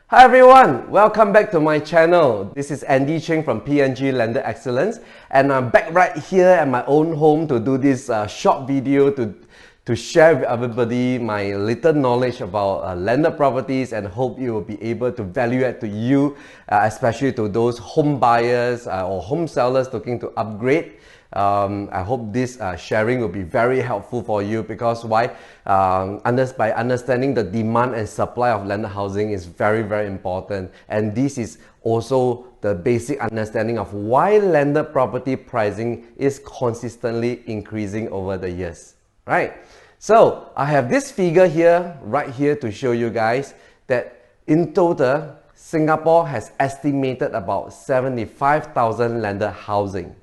Hi everyone, welcome back to my channel. This is Andy Cheng from pnglanded excellence, and I'm back right here at my own home to do this short video to share with everybody my little knowledge about landed properties, and hope you will be able to value add to you, especially to those home buyers or home sellers looking to upgrade. I hope this sharing will be very helpful for you, because why? By understanding the demand and supply of landed housing is very important, and this is also the basic understanding of why landed property pricing is consistently increasing over the years, right? So I have this figure here, right here, to show you guys that in total Singapore has estimated about 75,000 landed housing.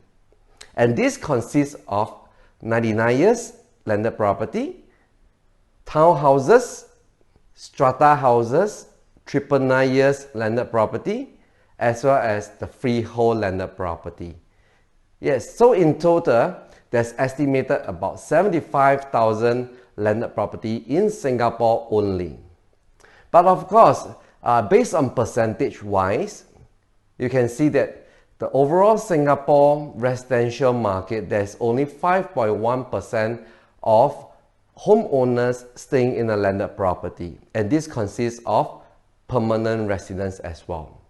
And this consists of 99 years landed property, townhouses, strata houses, 999 years landed property, as well as the freehold landed property. Yes, so in total, there's estimated about 75,000 landed property in Singapore only. But of course, based on percentage-wise, you can see that the overall Singapore residential market, there's only 5.1% of homeowners staying in a landed property, and this consists of permanent residents as well.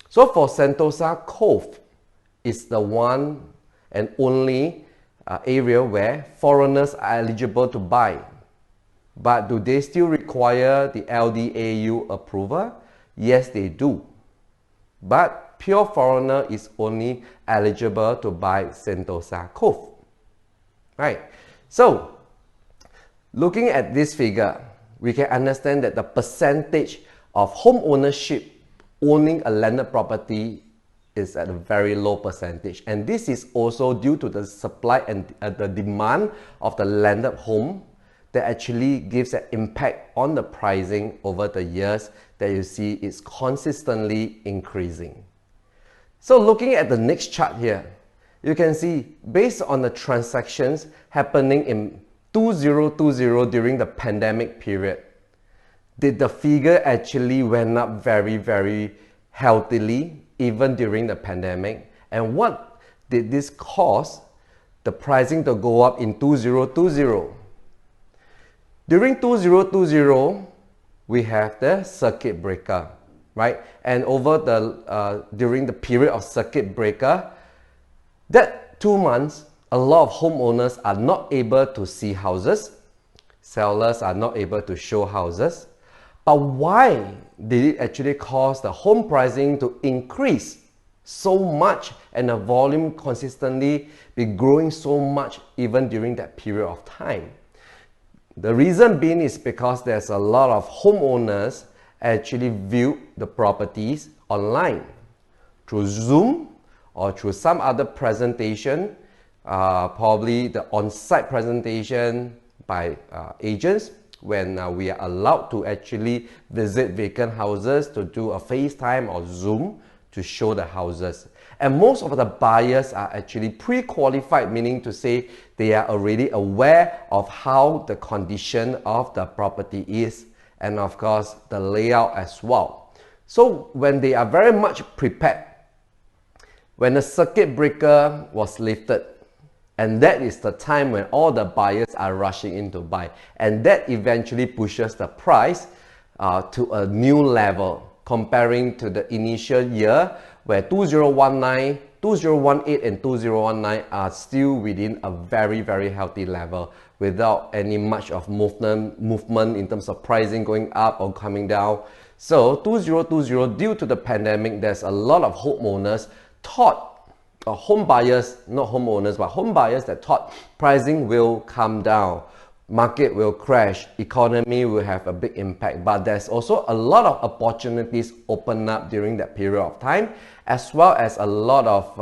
So for Sentosa Cove is the one and only area where foreigners are eligible to buy. But do they still require the LDAU approval? Yes, they do. But pure foreigner is only eligible to buy Sentosa Cove, right? So looking at this figure, we can understand that the percentage of home ownership owning a landed property is at a very low percentage, and this is also due to the supply and the demand of the landed home that actually gives an impact on the pricing over the years that you see is consistently increasing. So looking at the next chart here, you can see based on the transactions happening in 2020 during the pandemic period, did the figure actually went up very healthily even during the pandemic? And what did this cause the pricing to go up in 2020? During 2020, we have the circuit breaker, right? And over the during the period of circuit breaker, that 2 months, a lot of homeowners are not able to see houses, sellers are not able to show houses. But why did it actually cause the home pricing to increase so much and the volume consistently be growing so much even during that period of time? The reason being is because there's a lot of homeowners actually view the properties online through Zoom or through some other presentation, probably the on-site presentation by agents, when we are allowed to actually visit vacant houses to do a FaceTime or Zoom to show the houses. And most of the buyers are actually pre-qualified, meaning to say they are already aware of how the condition of the property is, and of course the layout as well. So when they are very much prepared, when the circuit breaker was lifted, and that is the time when all the buyers are rushing in to buy, and that eventually pushes the price to a new level comparing to the initial year where 2019, 2018 and 2019 are still within a very healthy level without any much of movement in terms of pricing going up or coming down. So 2020, due to the pandemic, there's a lot of homeowners thought, home buyers, not homeowners, but home buyers that thought pricing will come down, market will crash, economy will have a big impact. But there's also a lot of opportunities open up during that period of time, as well as a lot of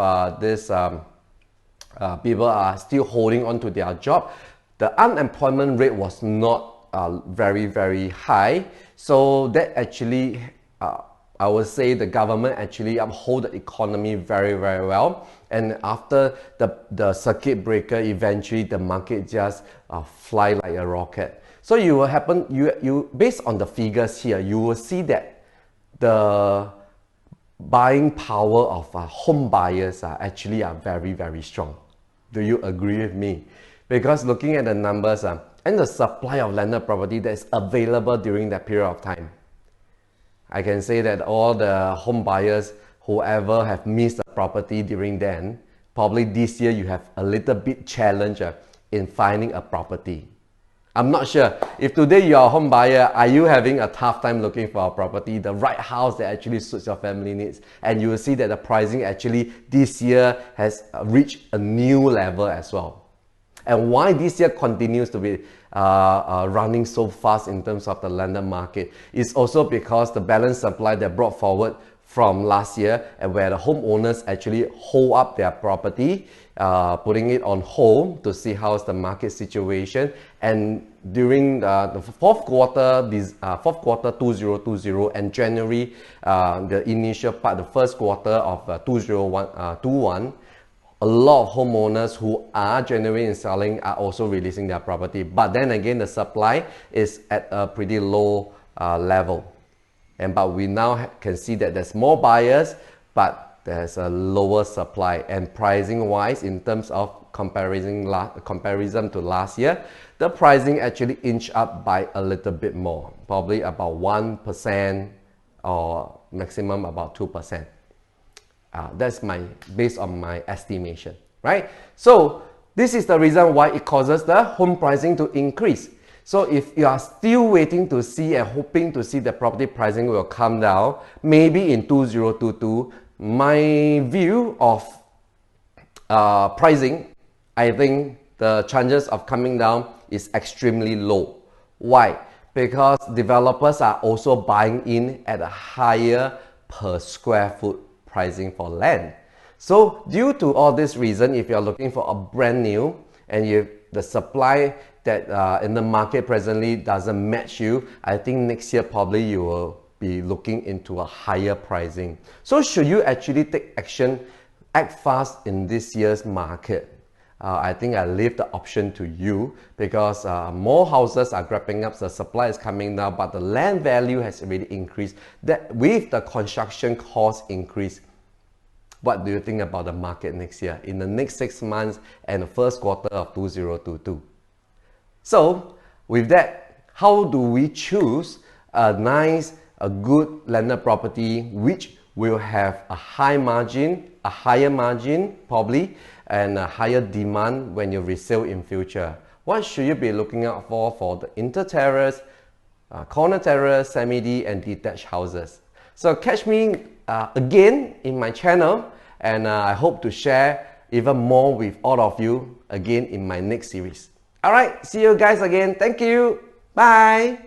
people are still holding on to their job. The unemployment rate was not very high, so that actually I would say the government actually uphold the economy very well. And after the circuit breaker, eventually the market just fly like a rocket. So you will happen, you based on the figures here, you will see that the buying power of home buyers are very, very strong. Do you agree with me? Because looking at the numbers and the supply of landed property that is available during that period of time, I can say that all the home buyers, whoever have missed a property during then, probably this year you have a little bit challenge in finding a property. I'm not sure. If today you are a home buyer, are you having a tough time looking for a property, the right house that actually suits your family needs? And you will see that the pricing actually this year has reached a new level as well. And why this year continues to be running so fast in terms of the landed market is also because the balanced supply that brought forward from last year, and where the homeowners actually hold up their property, putting it on hold to see how's the market situation. And during the fourth quarter 2020 and January, the initial part, the first quarter of 2021, a lot of homeowners who are generating and selling are also releasing their property. But then again, the supply is at a pretty low level. But we now can see that there's more buyers, but there's a lower supply. And pricing wise, in terms of comparison to last year, the pricing actually inched up by a little bit more, probably about 1% or maximum about 2%. That's based on my estimation, right? So this is the reason why it causes the home pricing to increase. So if you are still waiting to see and hoping to see the property pricing will come down, maybe in 2022, my view of pricing, I think the chances of coming down is extremely low. Why? Because developers are also buying in at a higher per square foot pricing for land. So due to all this reason, if you're looking for a brand new and the supply that in the market presently doesn't match you, I think next year probably you will be looking into a higher pricing. So should you actually take action, act fast in this year's market? I think I leave the option to you, because more houses are grabbing up, the supply is coming down, but the land value has already increased. That with the construction cost increase, what do you think about the market next year, in the next 6 months and the first quarter of 2022? So with that, how do we choose a good landed property which will have a higher margin probably, and a higher demand when you resell in future? What should you be looking out for the inter-terrace, corner terrace, semi-D and detached houses? So catch me again in my channel, and I hope to share even more with all of you again in my next series. Alright, see you guys again. Thank you. Bye.